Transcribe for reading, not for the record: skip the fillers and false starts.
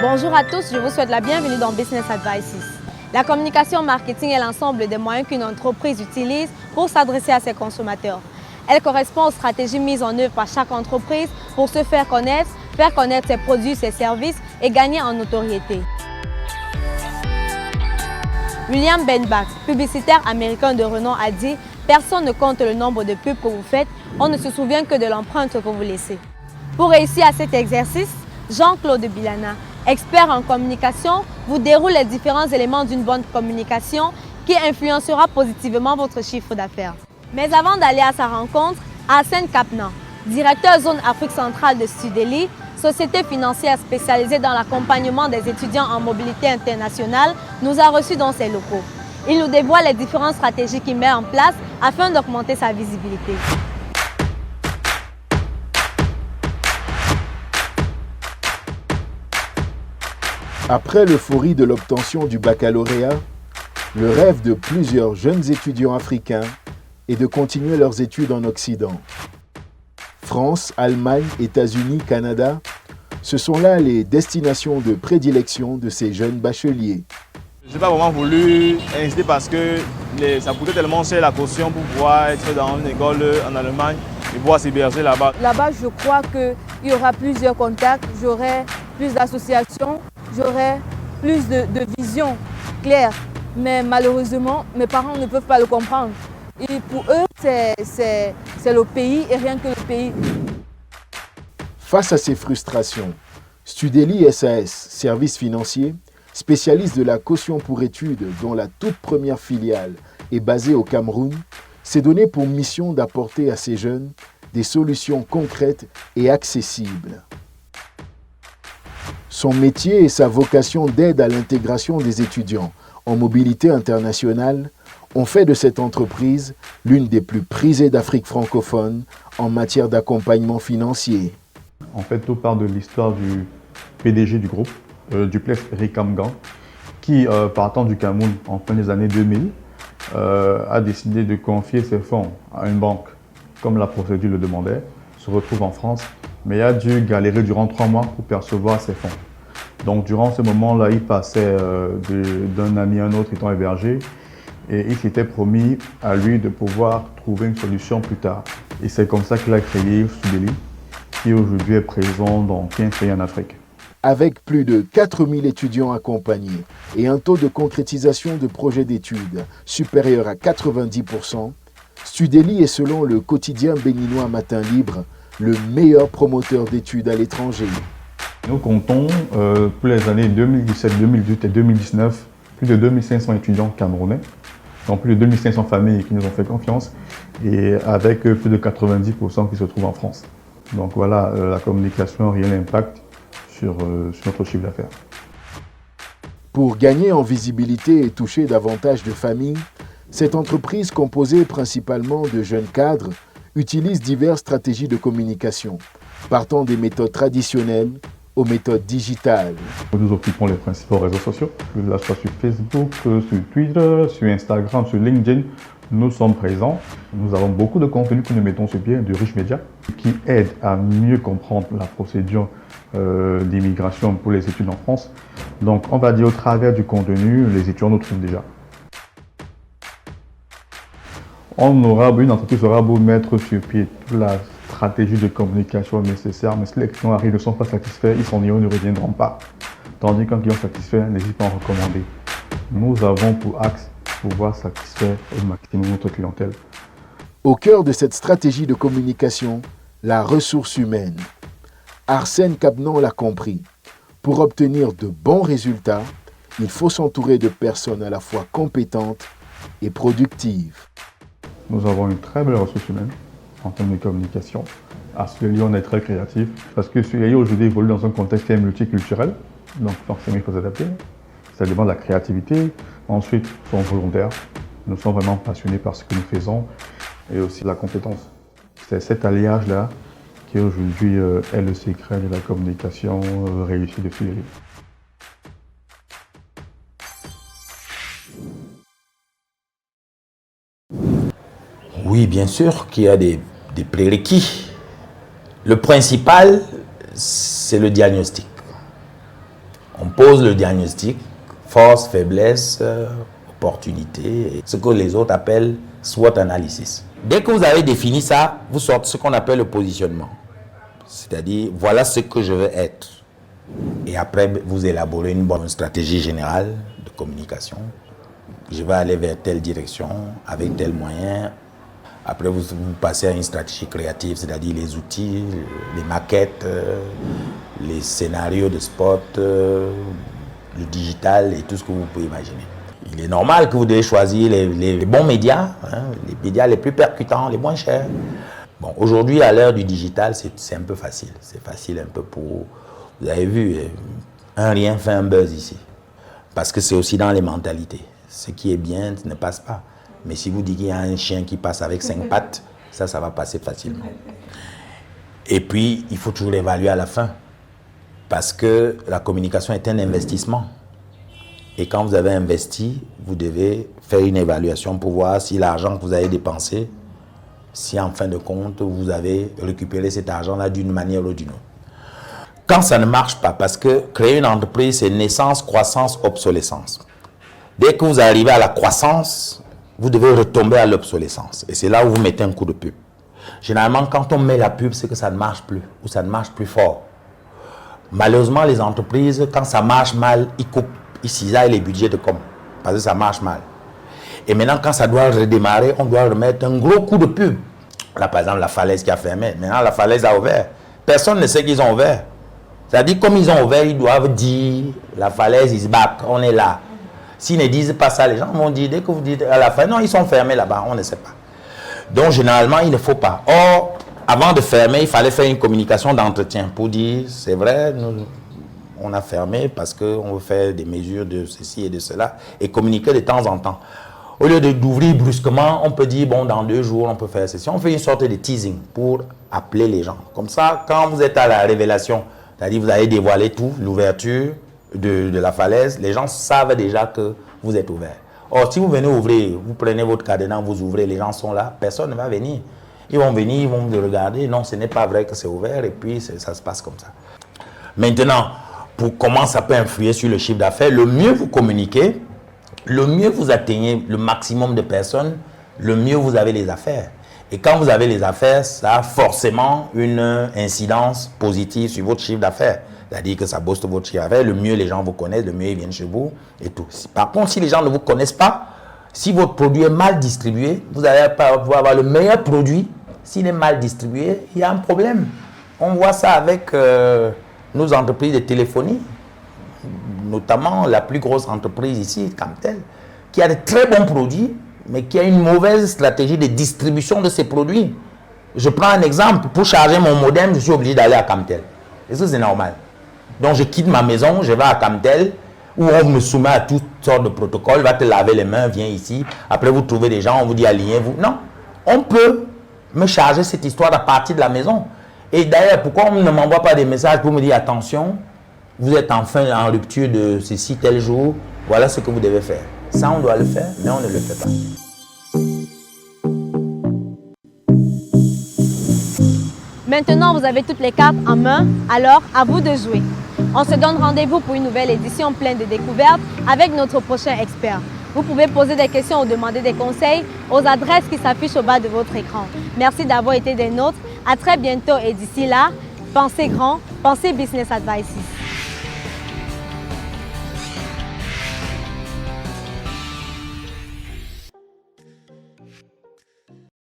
Bonjour à tous, je vous souhaite la bienvenue dans Business Advices. La communication marketing est l'ensemble des moyens qu'une entreprise utilise pour s'adresser à ses consommateurs. Elle correspond aux stratégies mises en œuvre par chaque entreprise pour se faire connaître ses produits, ses services et gagner en notoriété. William Benbach, publicitaire américain de renom, a dit « Personne ne compte le nombre de pubs que vous faites, on ne se souvient que de l'empreinte que vous laissez ». Pour réussir à cet exercice, Jean-Claude Bilana, expert en communication, vous déroule les différents éléments d'une bonne communication qui influencera positivement votre chiffre d'affaires. Mais avant d'aller à sa rencontre, Arsène Kapnan, directeur zone Afrique centrale de Studeli, société financière spécialisée dans l'accompagnement des étudiants en mobilité internationale, nous a reçus dans ses locaux. Il nous dévoile les différentes stratégies qu'il met en place afin d'augmenter sa visibilité. Après l'euphorie de l'obtention du baccalauréat, le rêve de plusieurs jeunes étudiants africains est de continuer leurs études en Occident. France, Allemagne, États-Unis, Canada, ce sont là les destinations de prédilection de ces jeunes bacheliers. Je n'ai pas vraiment voulu insister parce que ça coûtait tellement cher la caution pour pouvoir être dans une école en Allemagne et pouvoir s'héberger là-bas. Là-bas, je crois qu'il y aura plusieurs contacts, j'aurai plus d'associations, j'aurai plus de vision claire. Mais malheureusement, mes parents ne peuvent pas le comprendre. Et pour eux, c'est le pays et rien que le pays. Face à ces frustrations, Studeli SAS, service financier, spécialiste de la caution pour études dont la toute première filiale est basée au Cameroun, s'est donné pour mission d'apporter à ces jeunes des solutions concrètes et accessibles. Son métier et sa vocation d'aide à l'intégration des étudiants en mobilité internationale ont fait de cette entreprise l'une des plus prisées d'Afrique francophone en matière d'accompagnement financier. En fait, tout part de l'histoire du PDG du groupe, Duplex Rikamgan, qui, partant du Cameroun en fin des années 2000, a décidé de confier ses fonds à une banque, comme la procédure le demandait, se retrouve en France, mais a dû galérer durant 3 mois pour percevoir ses fonds. Donc durant ce moment-là, il passait d'un ami à un autre étant hébergé et il s'était promis à lui de pouvoir trouver une solution plus tard. Et c'est comme ça qu'il a créé Studeli, qui aujourd'hui est présent dans 15 pays en Afrique. Avec plus de 4000 étudiants accompagnés et un taux de concrétisation de projets d'études supérieur à 90%, Studeli est selon le quotidien béninois Matin Libre le meilleur promoteur d'études à l'étranger. Nous comptons pour les années 2017, 2018 et 2019 plus de 2500 étudiants camerounais, donc plus de 2500 familles qui nous ont fait confiance et avec plus de 90% qui se trouvent en France. Donc voilà, la communication a un réel impact sur notre chiffre d'affaires. Pour gagner en visibilité et toucher davantage de familles, cette entreprise composée principalement de jeunes cadres utilise diverses stratégies de communication, partant des méthodes traditionnelles aux méthodes digitales. Nous occupons les principaux réseaux sociaux, que ce soit sur Facebook, sur Twitter, sur Instagram, sur LinkedIn. Nous sommes présents. Nous avons beaucoup de contenu que nous mettons sur pied, de riches médias, qui aident à mieux comprendre la procédure d'immigration pour les études en France. Donc, on va dire au travers du contenu, les étudiants nous trouvent déjà. Une entreprise aura beau mettre sur pied toute la stratégie de communication nécessaire, mais si les clients arrivent et ne sont pas satisfaits, ils s'en iront, ne reviendront pas. Tandis qu'un client satisfait, n'hésite pas à en recommander. Nous avons pour axe pouvoir satisfaire au maximum notre clientèle. Au cœur de cette stratégie de communication, la ressource humaine. Arsène Kapnan l'a compris. Pour obtenir de bons résultats, il faut s'entourer de personnes à la fois compétentes et productives. Nous avons une très belle ressource humaine en termes de communication. À Studeli, on est très créatif parce que Studeli aujourd'hui évolue dans un contexte qui est multiculturel, donc forcément il faut s'adapter. Ça demande de la créativité. Ensuite, nous sommes volontaires. Nous sommes vraiment passionnés par ce que nous faisons et aussi la compétence. C'est cet alliage-là qui aujourd'hui est le secret de la communication réussie de Studeli. Oui, bien sûr qu'il y a des prérequis. Le principal, c'est le diagnostic. On pose le diagnostic, force, faiblesse, opportunité, ce que les autres appellent SWOT analysis. Dès que vous avez défini ça, vous sortez ce qu'on appelle le positionnement. C'est-à-dire, voilà ce que je veux être. Et après, vous élaborez une bonne stratégie générale de communication. Je vais aller vers telle direction, avec tel moyen. Après, vous passez à une stratégie créative, c'est-à-dire les outils, les maquettes, les scénarios de spot, le digital et tout ce que vous pouvez imaginer. Il est normal que vous devez choisir les bons médias, hein, les médias les plus percutants, les moins chers. Bon, aujourd'hui, à l'heure du digital, c'est un peu facile. C'est facile un peu pour... Vous avez vu, un rien fait un buzz ici. Parce que c'est aussi dans les mentalités. Ce qui est bien ne passe pas. Mais si vous dites qu'il y a un chien qui passe avec 5 pattes, ça va passer facilement. Et puis, il faut toujours l'évaluer à la fin. Parce que la communication est un investissement. Et quand vous avez investi, vous devez faire une évaluation pour voir si l'argent que vous avez dépensé, si en fin de compte, vous avez récupéré cet argent-là d'une manière ou d'une autre. Quand ça ne marche pas, parce que créer une entreprise, c'est naissance, croissance, obsolescence. Dès que vous arrivez à la croissance, vous devez retomber à l'obsolescence. Et c'est là où vous mettez un coup de pub. Généralement, quand on met la pub, c'est que ça ne marche plus, ou ça ne marche plus fort. Malheureusement, les entreprises, quand ça marche mal, ils coupent, ils cisaillent les budgets de com, parce que ça marche mal. Et maintenant, quand ça doit redémarrer, on doit remettre un gros coup de pub. Là, par exemple, la falaise qui a fermé. Maintenant, la falaise a ouvert. Personne ne sait qu'ils ont ouvert. C'est-à-dire, comme ils ont ouvert, ils doivent dire, la falaise is back, on est là. S'ils ne disent pas ça, les gens vont dire, dès que vous dites à la fin, non, ils sont fermés là-bas, on ne sait pas. Donc, généralement, il ne faut pas. Or, avant de fermer, il fallait faire une communication d'entretien pour dire, c'est vrai, on a fermé parce qu'on veut faire des mesures de ceci et de cela, et communiquer de temps en temps. Au lieu d'ouvrir brusquement, on peut dire, bon, dans 2 jours, on peut faire ceci. On fait une sorte de teasing pour appeler les gens. Comme ça, quand vous êtes à la révélation, c'est-à-dire vous avez dévoilé tout, l'ouverture de la falaise, les gens savent déjà que vous êtes ouvert. Or, si vous venez ouvrir, vous prenez votre cadenas, vous ouvrez, les gens sont là, personne ne va venir. Ils vont venir, ils vont vous regarder, non, ce n'est pas vrai que c'est ouvert, et puis ça se passe comme ça. Maintenant, pour comment ça peut influer sur le chiffre d'affaires, le mieux vous communiquez, le mieux vous atteignez le maximum de personnes, le mieux vous avez les affaires. Et quand vous avez les affaires, ça a forcément une incidence positive sur votre chiffre d'affaires. C'est-à-dire que ça booste votre chiffre d'affaires. Le mieux les gens vous connaissent, le mieux ils viennent chez vous et tout. Par contre, si les gens ne vous connaissent pas, si votre produit est mal distribué, vous allez pouvoir avoir le meilleur produit. S'il est mal distribué, il y a un problème. On voit ça avec nos entreprises de téléphonie, notamment la plus grosse entreprise ici, Camtel, qui a de très bons produits, mais qui a une mauvaise stratégie de distribution de ses produits. Je prends un exemple. Pour charger mon modem, je suis obligé d'aller à Camtel. Et ça, c'est normal. Donc, je quitte ma maison, je vais à Camtel, où on me soumet à toutes sortes de protocoles, va te laver les mains, viens ici. Après, vous trouvez des gens, on vous dit alignez-vous. Non, on peut me charger cette histoire à partir de la maison. Et d'ailleurs, pourquoi on ne m'envoie pas des messages pour me dire attention, vous êtes enfin en rupture de ceci tel jour, voilà ce que vous devez faire. Ça, on doit le faire, mais on ne le fait pas. Maintenant, vous avez toutes les cartes en main, alors à vous de jouer. On se donne rendez-vous pour une nouvelle édition pleine de découvertes avec notre prochain expert. Vous pouvez poser des questions ou demander des conseils aux adresses qui s'affichent au bas de votre écran. Merci d'avoir été des nôtres. À très bientôt et d'ici là, pensez grand, pensez Business Advices.